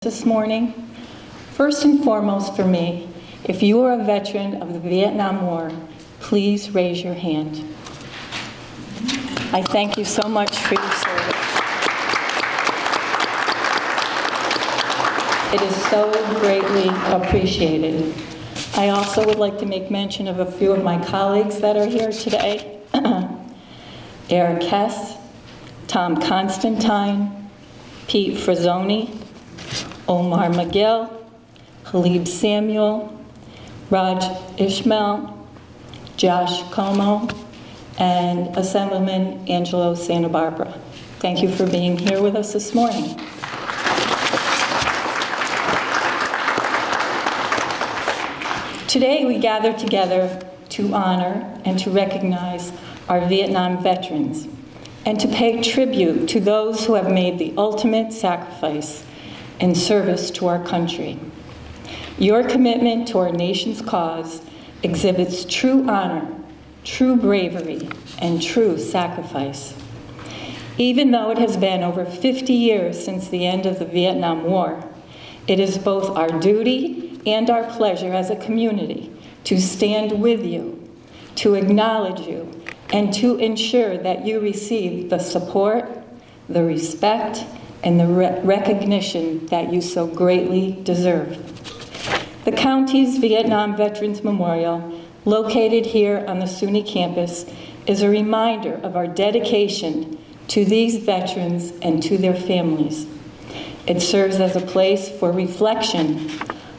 This morning. First and foremost for me, if you are a veteran of the Vietnam War, please raise your hand. I thank you so much for your service. It is so greatly appreciated. I also would like to make mention of a few of my colleagues that are here today. Eric Hess, Tom Constantine, Pete Frazzoni, Omar McGill, Halib Samuel, Raj Ishmael, Josh Como, and Assemblyman Angelo Santa Barbara. Thank you for being here with us this morning. Today we gather together to honor and to recognize our Vietnam veterans and to pay tribute to those who have made the ultimate sacrifice in service to our country. Your commitment to our nation's cause exhibits true honor, true bravery, and true sacrifice. Even though it has been over 50 years since the end of the Vietnam War, it is both our duty and our pleasure as a community to stand with you, to acknowledge you, and to ensure that you receive the support, the respect, and the recognition that you so greatly deserve. The county's Vietnam Veterans Memorial, located here on the SUNY campus, is a reminder of our dedication to these veterans and to their families. It serves as a place for reflection,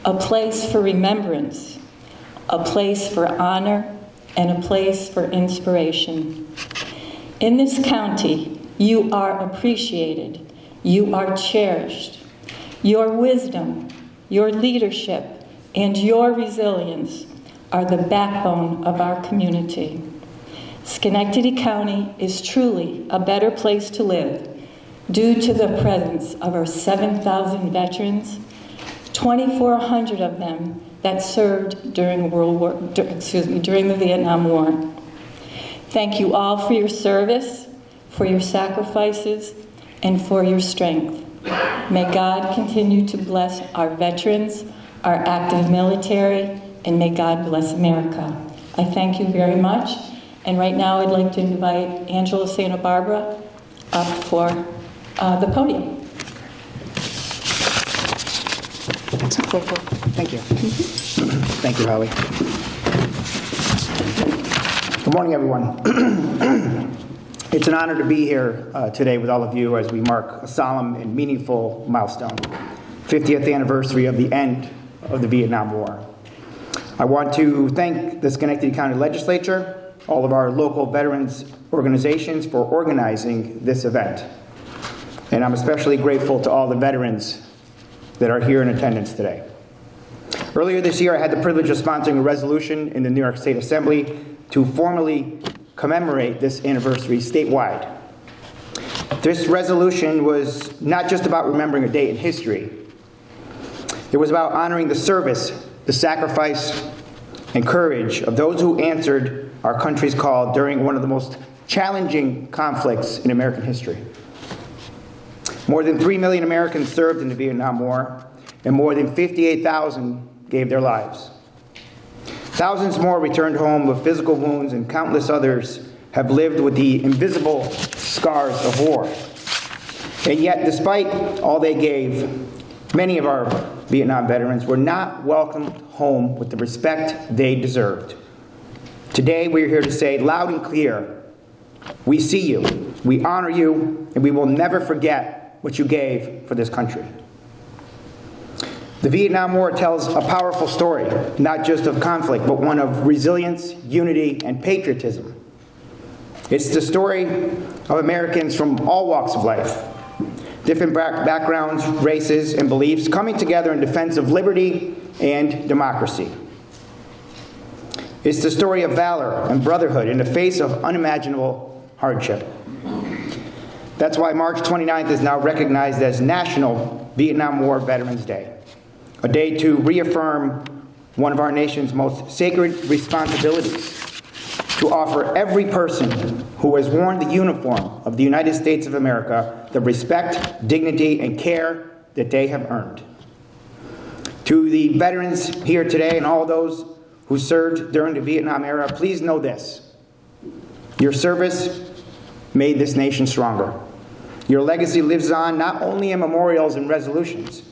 a place for remembrance, a place for honor, and a place for inspiration. In this county, you are appreciated. You are cherished. Your wisdom, your leadership, and your resilience are the backbone of our community. Schenectady County is truly a better place to live due to the presence of our 7,000 veterans, 2,400 of them that served during the Vietnam War. Thank you all for your service, for your sacrifices, and for your strength. May God continue to bless our veterans, our active military, and may God bless America. I thank you very much. And right now I'd like to invite Angelo Santa Barbara up for the podium. Thank you. Thank you, Holly. Good morning, everyone. It's an honor to be here today with all of you as we mark a solemn and meaningful milestone, 50th anniversary of the end of the Vietnam War. I want to thank the Schenectady County Legislature, all of our local veterans organizations for organizing this event. And I'm especially grateful to all the veterans that are here in attendance today. Earlier this year, I had the privilege of sponsoring a resolution in the New York State Assembly to formally commemorate this anniversary statewide. This resolution was not just about remembering a date in history. It was about honoring the service, the sacrifice, and courage of those who answered our country's call during one of the most challenging conflicts in American history. More than 3 million Americans served in the Vietnam War, and more than 58,000 gave their lives. Thousands more returned home with physical wounds, and countless others have lived with the invisible scars of war. And yet, despite all they gave, many of our Vietnam veterans were not welcomed home with the respect they deserved. Today, we're here to say loud and clear, we see you, we honor you, and we will never forget what you gave for this country. The Vietnam War tells a powerful story, not just of conflict, but one of resilience, unity, and patriotism. It's the story of Americans from all walks of life, different backgrounds, races, and beliefs, coming together in defense of liberty and democracy. It's the story of valor and brotherhood in the face of unimaginable hardship. That's why March 29th is now recognized as National Vietnam War Veterans Day. A day to reaffirm one of our nation's most sacred responsibilities, to offer every person who has worn the uniform of the United States of America the respect, dignity, and care that they have earned. To the veterans here today and all those who served during the Vietnam era, please know this. Your service made this nation stronger. Your legacy lives on not only in memorials and resolutions,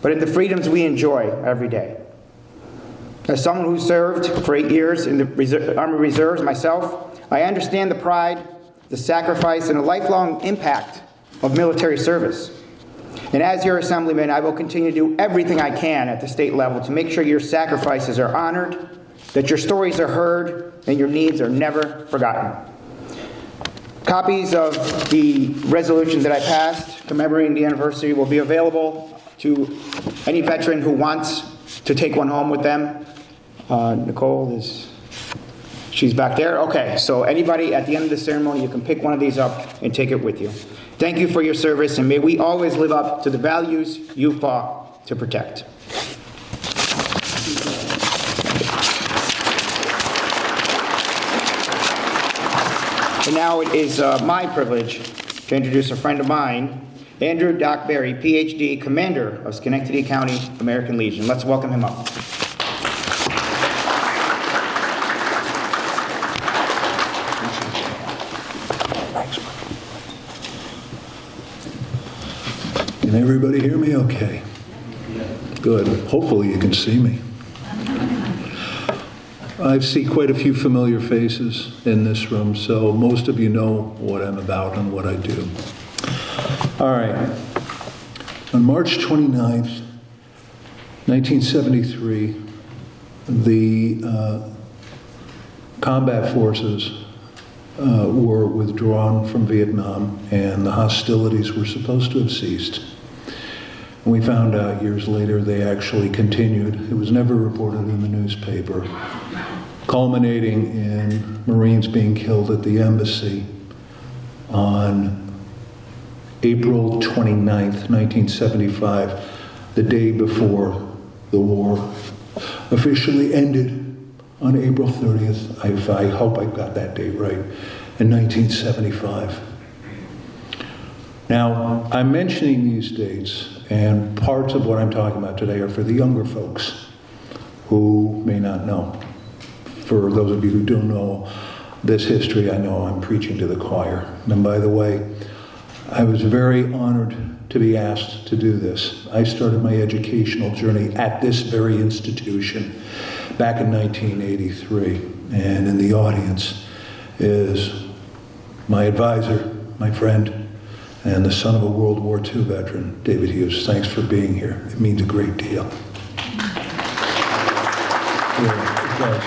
but in the freedoms we enjoy every day. As someone who served for 8 years in the Army Reserves myself, I understand the pride, the sacrifice, and the lifelong impact of military service. And as your assemblyman, I will continue to do everything I can at the state level to make sure your sacrifices are honored, that your stories are heard, and your needs are never forgotten. Copies of the resolution that I passed commemorating the anniversary will be available to any veteran who wants to take one home with them. Nicole she's back there? Okay, so anybody at the end of the ceremony, you can pick one of these up and take it with you. Thank you for your service, and may we always live up to the values you fought to protect. And now it is my privilege to introduce a friend of mine, Andrew Doc Berry, PhD, Commander of Schenectady County American Legion. Let's welcome him up. Can everybody hear me okay? Good. Hopefully you can see me. I see quite a few familiar faces in this room, so most of you know what I'm about and what I do. All right. On March 29th, 1973, the combat forces were withdrawn from Vietnam, and the hostilities were supposed to have ceased. And we found out years later they actually continued. It was never reported in the newspaper, culminating in Marines being killed at the embassy on April 29th, 1975, the day before the war officially ended on April 30th, I hope I got that date right, in 1975. Now, I'm mentioning these dates, and parts of what I'm talking about today are for the younger folks who may not know. For those of you who don't know this history, I know I'm preaching to the choir. And by the way, I was very honored to be asked to do this. I started my educational journey at this very institution back in 1983. And in the audience is my advisor, my friend, and the son of a World War II veteran, David Hughes. Thanks for being here. It means a great deal. Yeah, it does.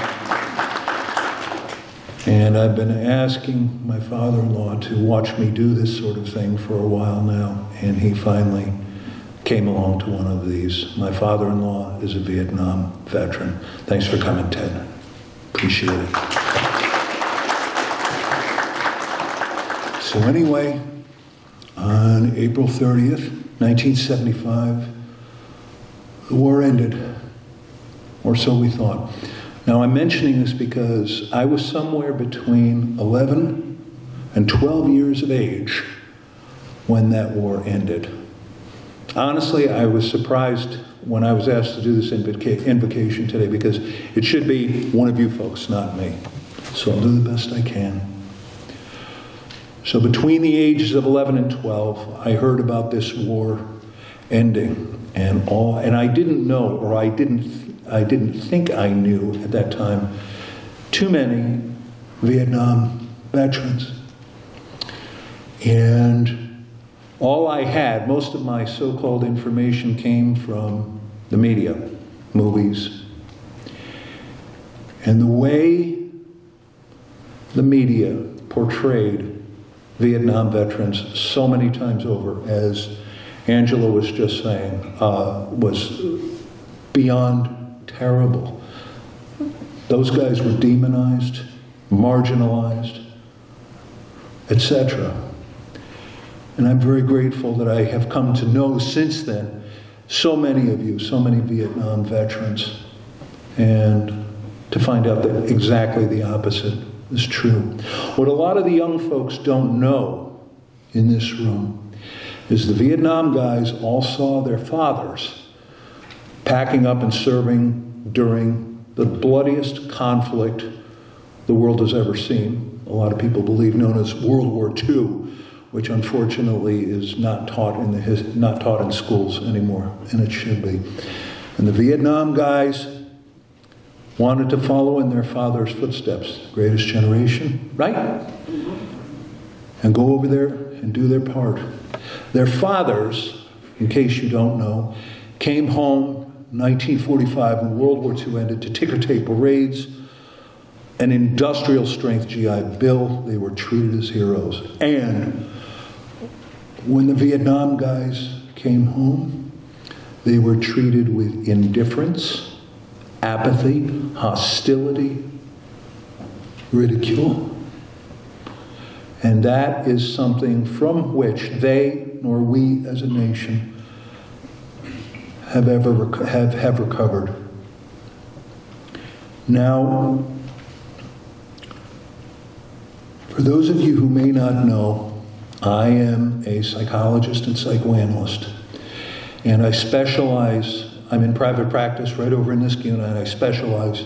And I've been asking my father-in-law to watch me do this sort of thing for a while now, and he finally came along to one of these. My father-in-law is a Vietnam veteran. Thanks for coming, Ted. Appreciate it. So anyway, on April 30th, 1975, the war ended, or so we thought. Now, I'm mentioning this because I was somewhere between 11 and 12 years of age when that war ended. Honestly, I was surprised when I was asked to do this invocation today, because it should be one of you folks, not me. So I'll do the best I can. So between the ages of 11 and 12, I heard about this war ending, and I didn't know, or I didn't think I knew at that time, too many Vietnam veterans. And all I had, most of my so-called information came from the media, movies. And the way the media portrayed Vietnam veterans so many times over, as Angela was just saying, was beyond terrible. Those guys were demonized, marginalized, etc. And I'm very grateful that I have come to know since then so many of you, so many Vietnam veterans, and to find out that exactly the opposite is true. What a lot of the young folks don't know in this room is the Vietnam guys all saw their fathers packing up and serving during the bloodiest conflict the world has ever seen. A lot of people believe known as World War II, which unfortunately is not taught in schools anymore, and it should be. And the Vietnam guys wanted to follow in their father's footsteps, greatest generation, right? And go over there and do their part. Their fathers, in case you don't know, came home in 1945 when World War II ended to ticker tape parades, an industrial strength GI Bill. They were treated as heroes. And when the Vietnam guys came home, they were treated with indifference, apathy, hostility, ridicule. And that is something from which they, nor we as a nation, have recovered. Now, for those of you who may not know, I am a psychologist and psychoanalyst, and I'm in private practice right over in this unit, and I specialize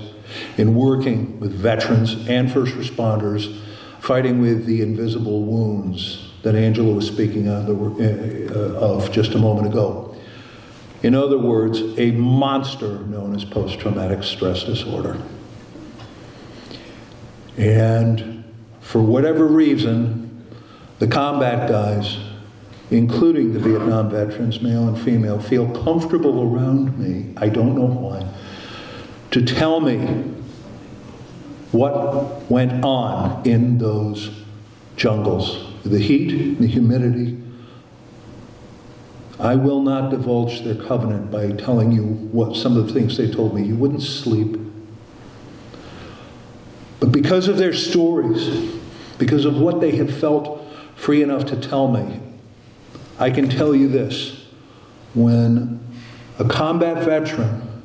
in working with veterans and first responders fighting with the invisible wounds that Angela was speaking of just a moment ago. In other words, a monster known as post-traumatic stress disorder. And for whatever reason, the combat guys, including the Vietnam veterans, male and female, feel comfortable around me, I don't know why, to tell me what went on in those jungles. The heat, the humidity. I will not divulge their covenant by telling you what some of the things they told me. You wouldn't sleep. But because of their stories, because of what they have felt free enough to tell me, I can tell you this. When a combat veteran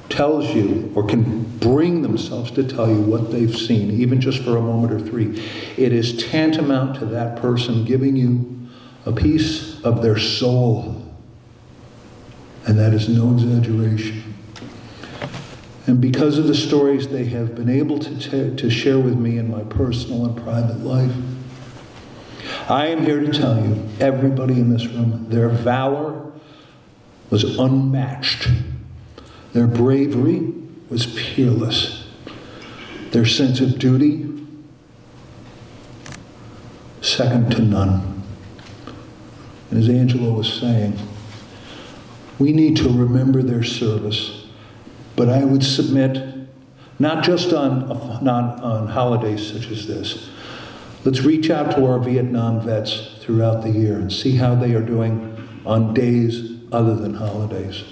tells you or can bring themselves to tell you what they've seen, even just for a moment or three, it is tantamount to that person giving you a piece of their soul. And that is no exaggeration. And because of the stories they have been able to share with me in my personal and private life, I am here to tell you, everybody in this room, their valor was unmatched. Their bravery was peerless. Their sense of duty, second to none. And as Angela was saying, we need to remember their service. But I would submit, not just on holidays such as this, let's reach out to our Vietnam vets throughout the year and see how they are doing on days other than holidays.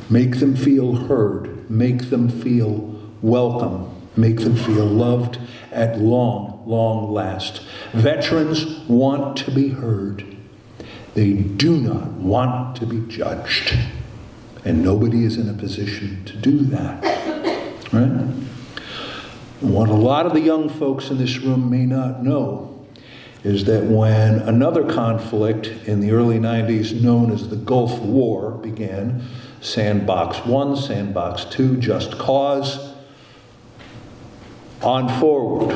Make them feel heard. Make them feel welcome. Make them feel loved at long, long last. Veterans want to be heard. They do not want to be judged. And nobody is in a position to do that. Right? What a lot of the young folks in this room may not know is that when another conflict in the early 90s known as the Gulf War began, Sandbox 1, Sandbox 2, Just Cause, on forward,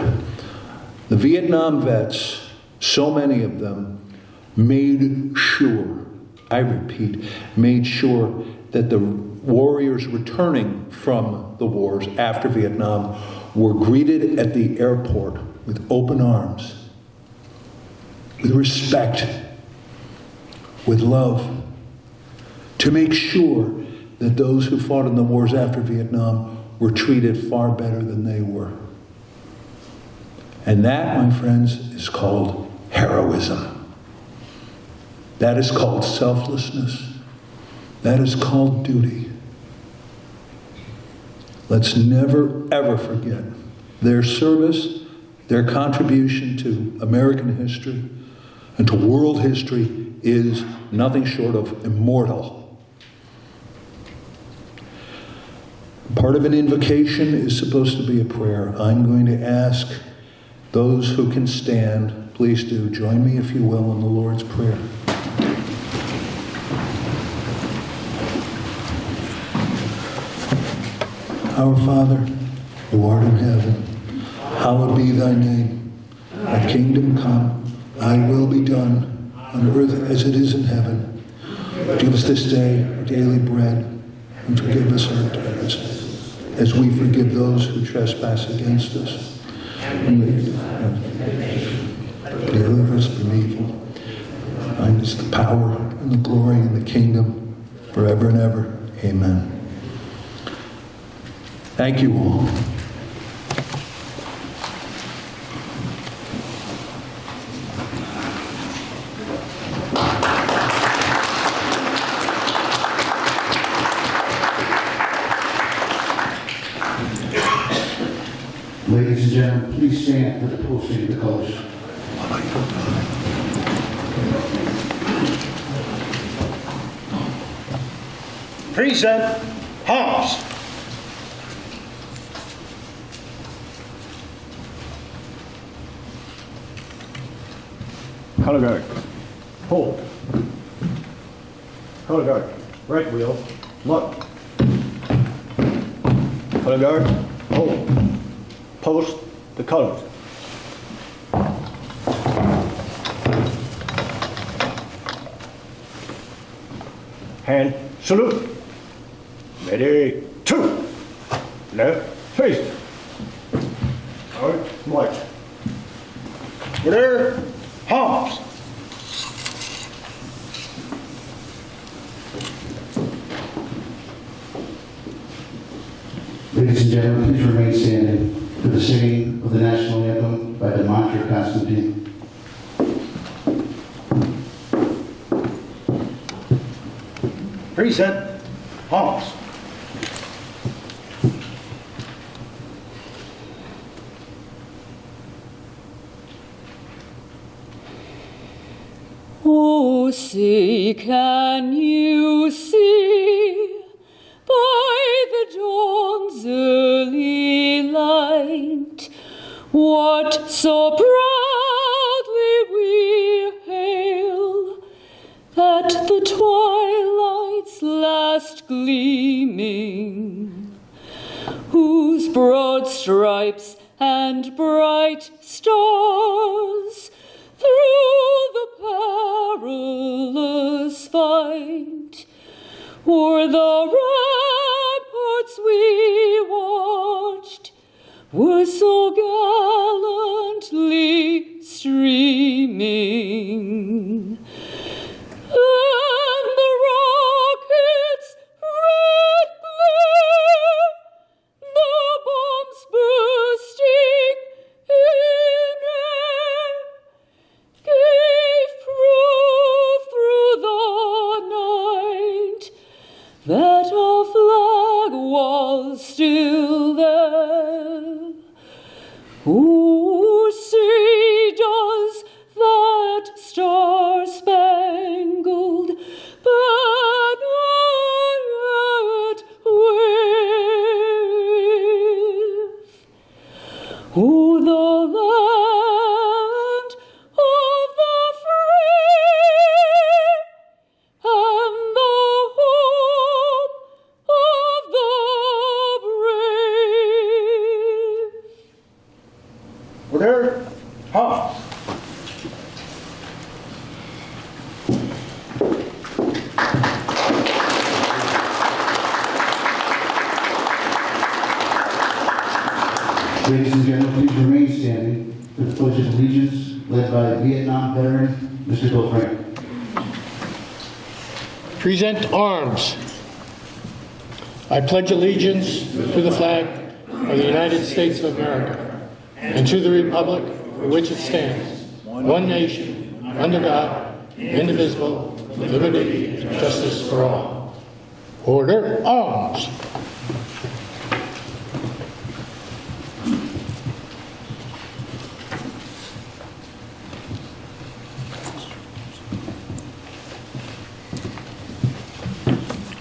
the Vietnam vets, so many of them, made sure, I repeat, made sure that the warriors returning from the wars after Vietnam were greeted at the airport with open arms, with respect, with love, to make sure that those who fought in the wars after Vietnam were treated far better than they were. And that, my friends, is called heroism. That is called selflessness. That is called duty. Let's never, ever forget their service, their contribution to American history and to world history is nothing short of immortal. Part of an invocation is supposed to be a prayer. I'm going to ask those who can stand, please do join me, if you will, in the Lord's Prayer. Our Father, who art in heaven, hallowed be thy name. Thy kingdom come, thy will be done, on earth as it is in heaven. Give us this day our daily bread, and forgive us our debts, as we forgive those who trespass against us. And deliver us from evil. Thine is the power and the glory and the kingdom forever and ever. Amen. Thank you all. Ladies and gentlemen, please stand for the posting of the colors. Present Hobbs. Color guard. Hold. Color guard. Right wheel. Look. Color guard. Hold. Post the colors. Hand salute. Ready, two. Left face. All right, march. Order, Hobbs. Ladies and gentlemen, please remain standing for the singing of the national anthem by Demontre Constantine. Present, Hobbs. Oh, see, can you see by the dawn's early light what so proudly we hail, that the twilight's last gleaming, whose broad stripes and bright stars through the perilous fight o'er the ramparts we watched were so gallantly streaming. And the rocket's red glare, the bombs bursting in air, gave proof through the night that our flag was still there. Oh, see, does that star-spangled banner yet wave? Oh, the land of the free and the hope of the brave. Order, Hobbs. Ladies and gentlemen, please remain standing for the Pledge of Allegiance led by Vietnam veteran Mr. Bill Frank. Present arms. I pledge allegiance to the flag of the United States of America and to the republic for which it stands, one nation, under God, indivisible, with liberty and justice for all. Order, arms.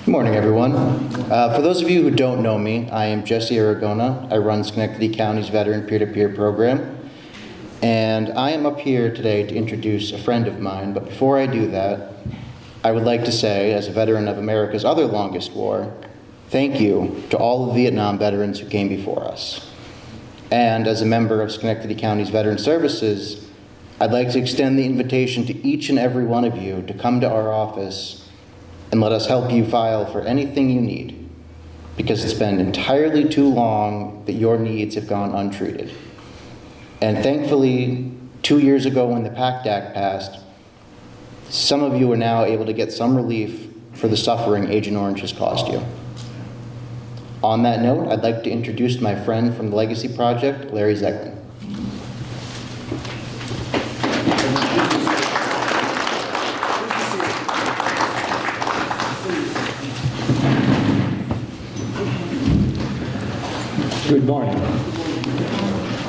Good morning, everyone. For those of you who don't know me, I am Jesse Aragona. I run Schenectady County's Veteran Peer-to-Peer program. And I am up here today to introduce a friend of mine. But before I do that, I would like to say, as a veteran of America's other longest war, thank you to all the Vietnam veterans who came before us. And as a member of Schenectady County's Veteran Services, I'd like to extend the invitation to each and every one of you to come to our office and let us help you file for anything you need, because it's been entirely too long that your needs have gone untreated. And thankfully, 2 years ago when the PACT Act passed, some of you are now able to get some relief for the suffering Agent Orange has caused you. On that note, I'd like to introduce my friend from the Legacy Project, Larry Zeglin. Good morning.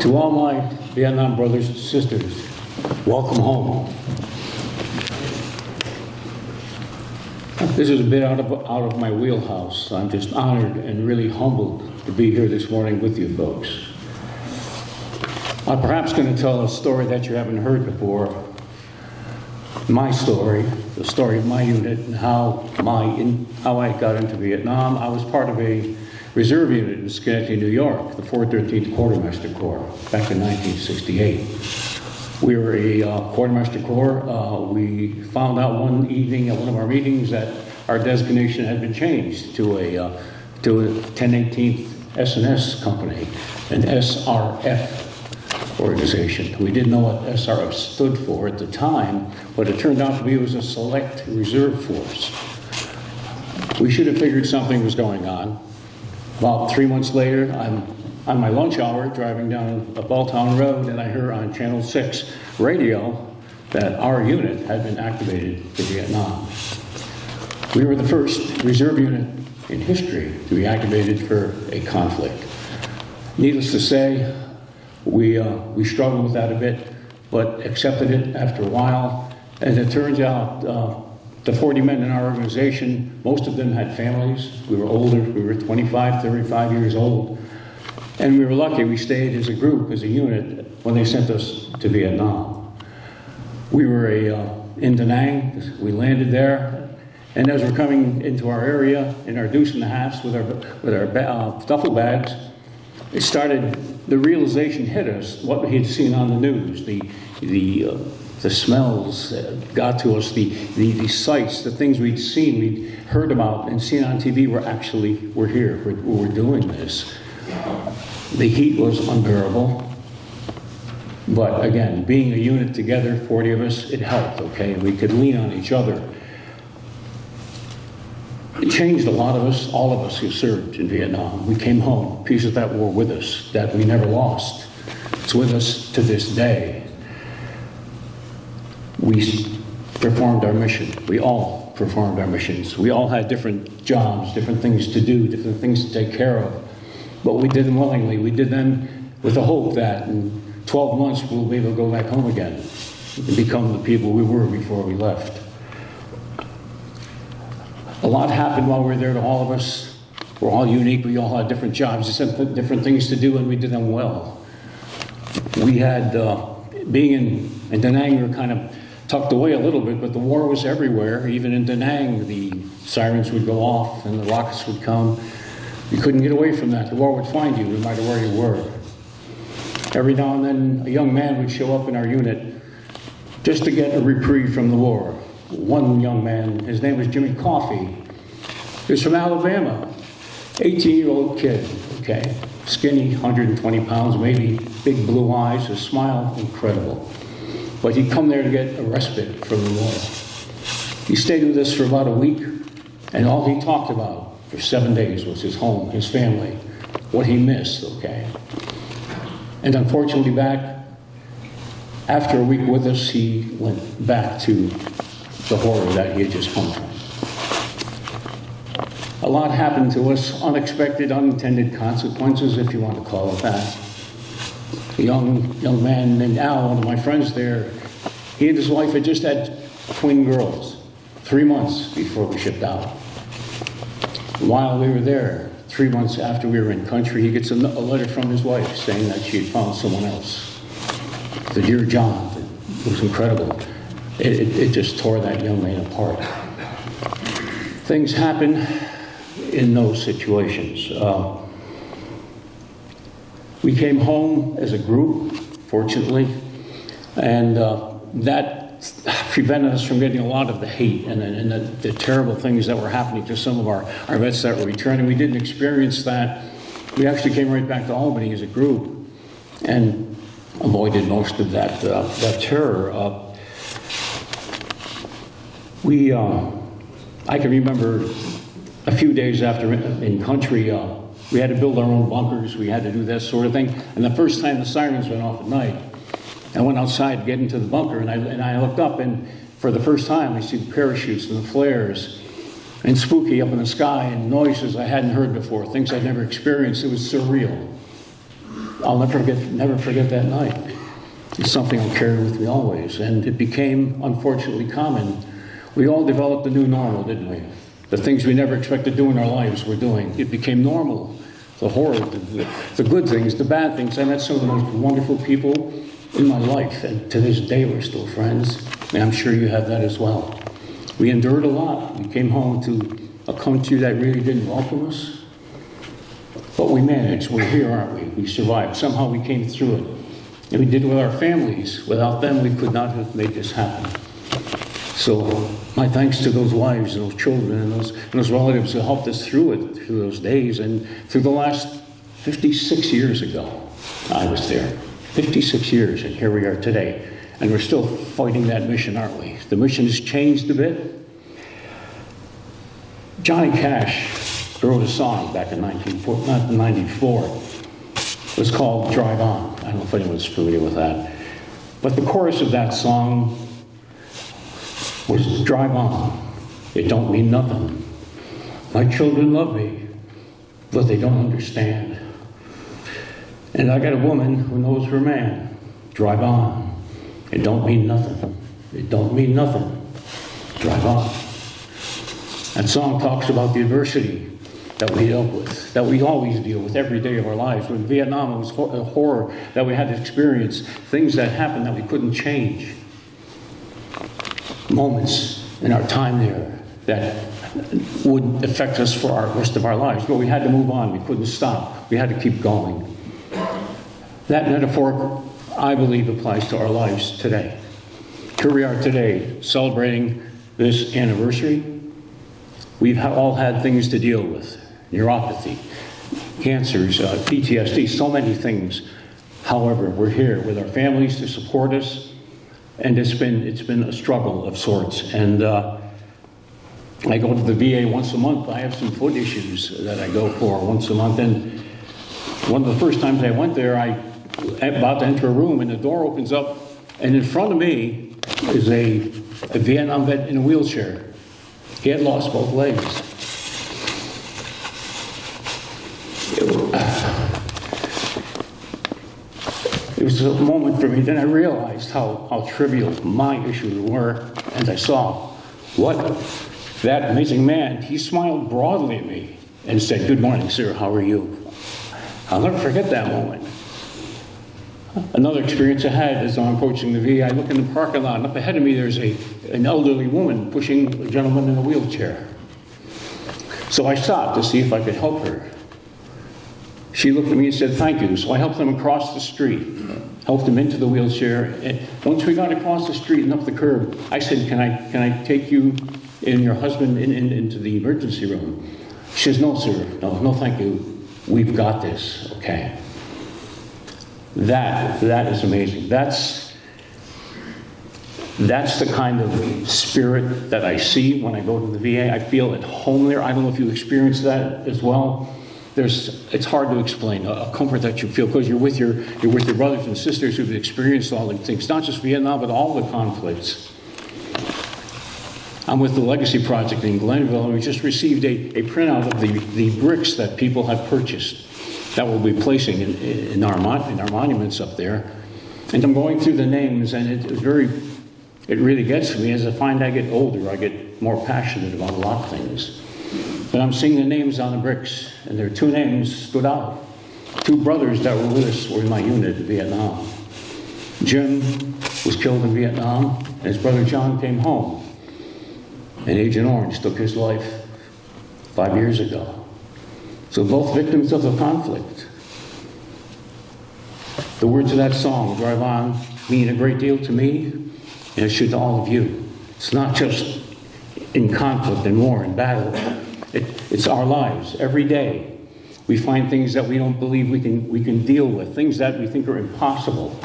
To all my Vietnam brothers and sisters, welcome home. This is a bit out of my wheelhouse. I'm just honored and really humbled to be here this morning with you folks. I'm perhaps going to tell a story that you haven't heard before. My story, the story of my unit, and how I got into Vietnam. I was part of a reserve unit in Schenectady, New York, the 413th Quartermaster Corps, back in 1968. We were a Quartermaster Corps. We found out one evening at one of our meetings that our designation had been changed to a 1018th S&S company, an SRF organization. We didn't know what SRF stood for at the time, but it turned out to be it was a select reserve force. We should have figured something was going on. About 3 months later, I'm on my lunch hour driving down a Balltown Road, and I heard on Channel 6 radio that our unit had been activated to Vietnam. We were the first reserve unit in history to be activated for a conflict. Needless to say, we struggled with that a bit, but accepted it after a while. And it turns out the 40 men in our organization, most of them had families. We were older. We were 25, 35 years old. And we were lucky. We stayed as a group, as a unit, when they sent us to Vietnam. We were in Da Nang. We landed there. And as we're coming into our area, in our deuce and a halves with our duffel bags, the realization hit us, what we had seen on the news, the smells got to us, the sights, the things we'd seen, we'd heard about and seen on TV we're here, we're doing this. The heat was unbearable, but again, being a unit together, 40 of us, it helped, okay? We could lean on each other. It changed a lot of us, all of us who served in Vietnam. We came home, pieces of that war with us, that we never lost. It's with us to this day. We performed our mission. We all performed our missions. We all had different jobs, different things to do, different things to take care of. But we did them willingly. We did them with the hope that in 12 months we'll be able to go back home again and become the people we were before we left. A lot happened while we were there to all of us. We're all unique. We all had different jobs, different things to do, and we did them well. We had, being in Da Nang, we were kind of tucked away a little bit, but the war was everywhere. Even in Da Nang, the sirens would go off and the rockets would come. You couldn't get away from that. The war would find you, no matter where you were. Every now and then, a young man would show up in our unit just to get a reprieve from the war. One young man, his name was Jimmy Coffey. He was from Alabama, 18-year-old kid, okay? Skinny, 120 pounds, maybe, big blue eyes, a smile, incredible. But he'd come there to get a respite from the war. He stayed with us for about a week, and all he talked about for 7 days was his home, his family, what he missed, okay? And unfortunately after a week with us, he went back to the horror that he had just come from. A lot happened to us, unexpected, unintended consequences, if you want to call it that. A young man named Al, one of my friends there, he and his wife had just had twin girls 3 months before we shipped out. While we were there, 3 months after we were in country, he gets a letter from his wife saying that she had found someone else. The Dear John, it was incredible. It just tore that young man apart. Things happened. in those situations. We came home as a group, fortunately, and that prevented us from getting a lot of the hate and the terrible things that were happening to some of our vets that were returning. We didn't experience that. We actually came right back to Albany as a group and avoided most of that terror. I can remember a few days after in country, we had to build our own bunkers. We had to do that sort of thing. And the first time the sirens went off at night, I went outside to get into the bunker, and I looked up, and for the first time, I see the parachutes and the flares, and spooky up in the sky, and noises I hadn't heard before, things I'd never experienced. It was surreal. I'll never forget that night. It's something I'll carry with me always, and it became, unfortunately, common. We all developed a new normal, didn't we? The things we never expected to do in our lives we're doing. It became normal. The horror, the good things, the bad things. I met some of the most wonderful people in my life, and to this day we're still friends, and I'm sure you have that as well. We endured a lot. We came home to a country that really didn't welcome us, but we managed. We're here, aren't we? We survived. Somehow we came through it, and we did it with our families. Without them, we could not have made this happen. So my thanks to those wives and those children and those relatives who helped us through it, through those days, and through the last 56 years ago, I was there. 56 years, and here we are today. And we're still fighting that mission, aren't we? The mission has changed a bit. Johnny Cash wrote a song back in 1994. It was called Drive On. I don't know if anyone's familiar with that. But the chorus of that song was drive on. It don't mean nothing. My children love me, but they don't understand. And I got a woman who knows her man. Drive on. It don't mean nothing. It don't mean nothing. Drive on. That song talks about the adversity that we dealt with, that we always deal with every day of our lives. When Vietnam, it was a horror that we had to experience, things that happened that we couldn't change. Moments in our time there that would affect us for the rest of our lives. But we had to move on. We couldn't stop. We had to keep going. That metaphor, I believe, applies to our lives today. Here we are today, celebrating this anniversary. We've all had things to deal with. Neuropathy, cancers, PTSD, so many things. However, we're here with our families to support us, and it's been a struggle of sorts. And I go to the VA once a month. I have some foot issues that I go for once a month. And one of the first times I went there, I'm about to enter a room, and the door opens up, and in front of me is a Vietnam vet in a wheelchair. He had lost both legs. It was a moment for me. Then I realized how trivial my issues were, and I saw what that amazing man, he smiled broadly at me and said, "Good morning, sir, how are you?" I'll never forget that moment. Another experience I had is I'm approaching the VA. I look in the parking lot, and up ahead of me there's an elderly woman pushing a gentleman in a wheelchair. So I stopped to see if I could help her. She looked at me and said, "Thank you." So I helped him across the street, helped him into the wheelchair. And once we got across the street and up the curb, I said, can I take you and your husband into the emergency room?" She says, "No, sir. No, thank you. We've got this." Okay. That is amazing. That's the kind of spirit that I see when I go to the VA. I feel at home there. I don't know if you experience that as well. It's hard to explain a comfort that you feel because you're with your brothers and sisters who've experienced all these things, not just Vietnam, but all the conflicts. I'm with the Legacy Project in Glenville, and we just received a printout of the bricks that people have purchased that we'll be placing in our monuments up there. And I'm going through the names, and it really gets to me. As I get older, I get more passionate about a lot of things. But I'm seeing the names on the bricks, and there are two names stood out. Two brothers that were with us were in my unit in Vietnam. Jim was killed in Vietnam, and his brother John came home. And Agent Orange took his life 5 years ago. So both victims of the conflict. The words of that song, Drive On, mean a great deal to me, and it should to all of you. It's not just in conflict and war and battle. It's our lives. Every day we find things that we don't believe we can deal with, things that we think are impossible.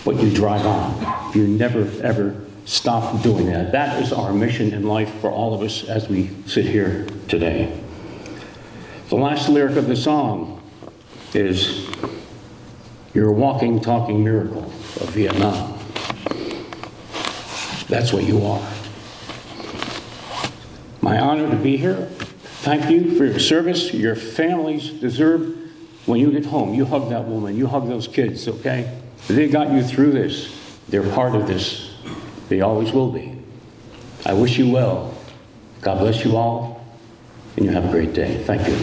But you drive on. You never, ever stop doing that. That is our mission in life for all of us as we sit here today. The last lyric of the song is, "You're a walking, talking miracle of Vietnam." That's what you are. My honor to be here. Thank you for your service. Your families deserve, when you get home, you hug that woman, you hug those kids, okay? They got you through this. They're part of this. They always will be. I wish you well. God bless you all, and you have a great day. Thank you.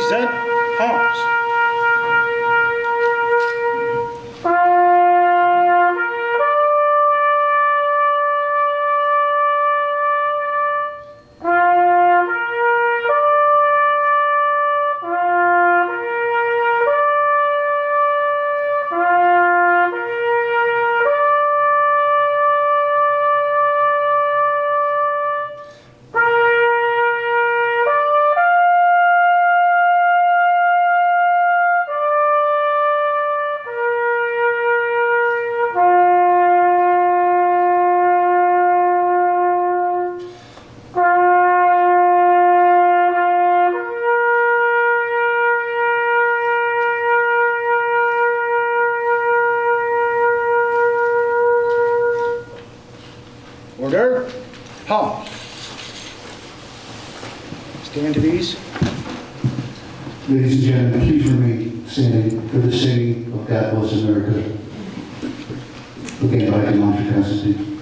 Present Holmes. Order. Holmes. Stand to these. Ladies and gentlemen, please remain standing for the singing of God Bless America. Again, by Elijah Constantine.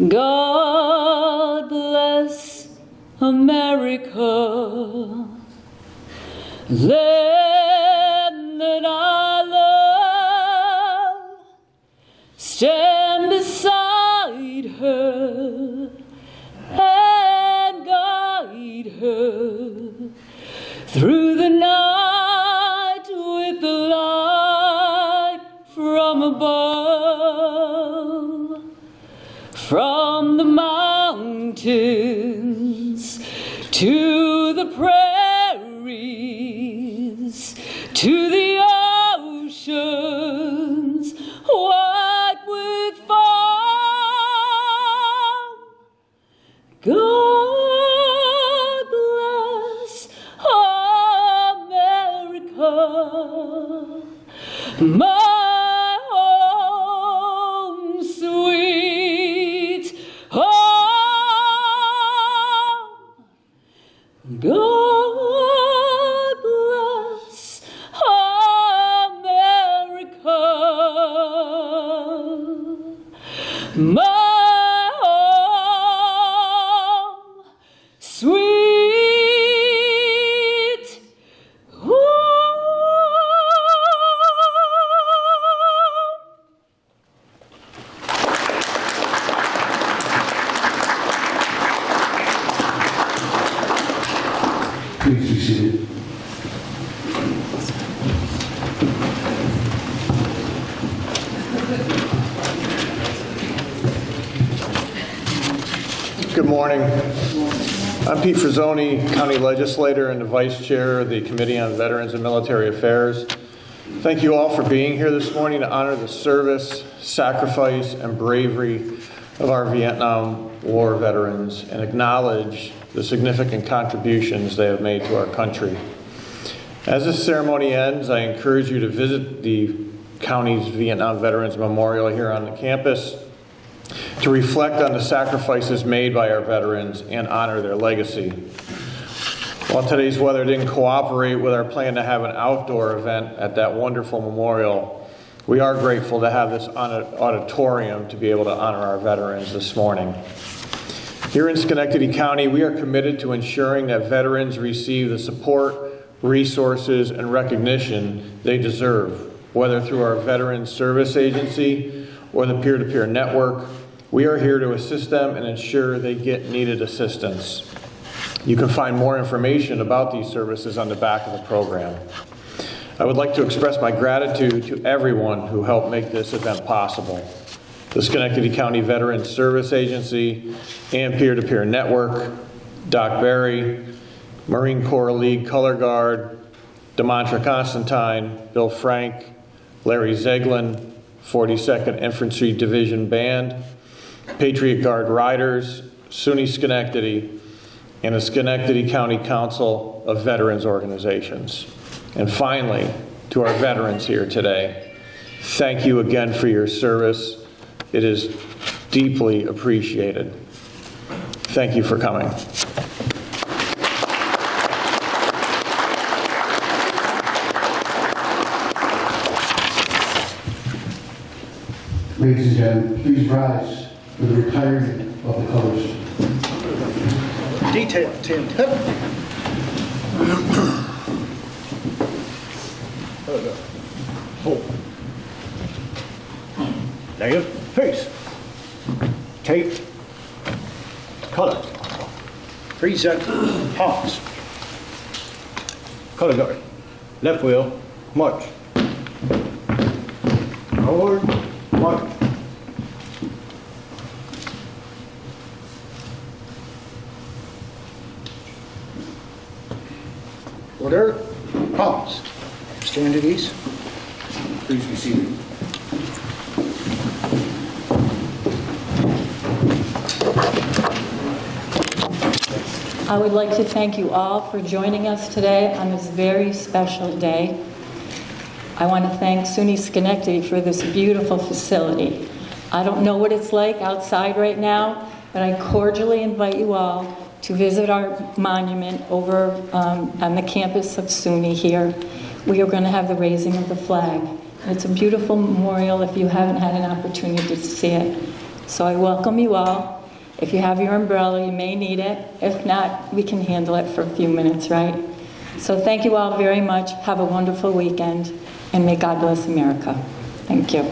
God bless America, land that I love. Stand beside her and guide her through the night with the light from above. From the mountains to the prairies, to the oceans white with foam. God bless America, my home sweet home. God bless America, my home sweet home. Good morning. I'm Pete Frazzoni, County Legislator and the Vice Chair of the Committee on Veterans and Military Affairs. Thank you all for being here this morning to honor the service, sacrifice, and bravery of our Vietnam War veterans and acknowledge the significant contributions they have made to our country. As this ceremony ends, I encourage you to visit the county's Vietnam Veterans Memorial here on the campus to reflect on the sacrifices made by our veterans and honor their legacy. While today's weather didn't cooperate with our plan to have an outdoor event at that wonderful memorial, we are grateful to have this auditorium to be able to honor our veterans this morning. Here in Schenectady County, we are committed to ensuring that veterans receive the support, resources, and recognition they deserve, whether through our Veterans Service Agency or the peer-to-peer network. We are here to assist them and ensure they get needed assistance. You can find more information about these services on the back of the program. I would like to express my gratitude to everyone who helped make this event possible. The Schenectady County Veterans Service Agency and Peer-to-Peer Network, Doc Berry, Marine Corps League Color Guard, DeMontra Constantine, Bill Frank, Larry Zeglin, 42nd Infantry Division Band, Patriot Guard Riders, SUNY Schenectady, and the Schenectady County Council of Veterans Organizations. And finally, to our veterans here today, thank you again for your service. It is deeply appreciated. Thank you for coming. Ladies and gentlemen, please rise for the retirement of the colors. Detail tent. Hold. Negative. Face. Tape. Color. 3 seconds. Pause. Color guard. Left wheel. March. Forward. March. Order. Pause. Stand at ease. Please be seated. I would like to thank you all for joining us today on this very special day. I want to thank SUNY Schenectady for this beautiful facility. I don't know what it's like outside right now, but I cordially invite you all to visit our monument over on the campus of SUNY here. We are going to have the raising of the flag. It's a beautiful memorial if you haven't had an opportunity to see it. So I welcome you all. If you have your umbrella, you may need it. If not, we can handle it for a few minutes, right? So thank you all very much. Have a wonderful weekend, and may God bless America. Thank you.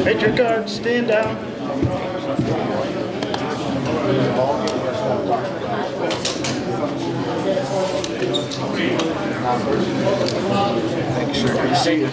Patriot Guard, stand down. Thank you, sir. Good to see you.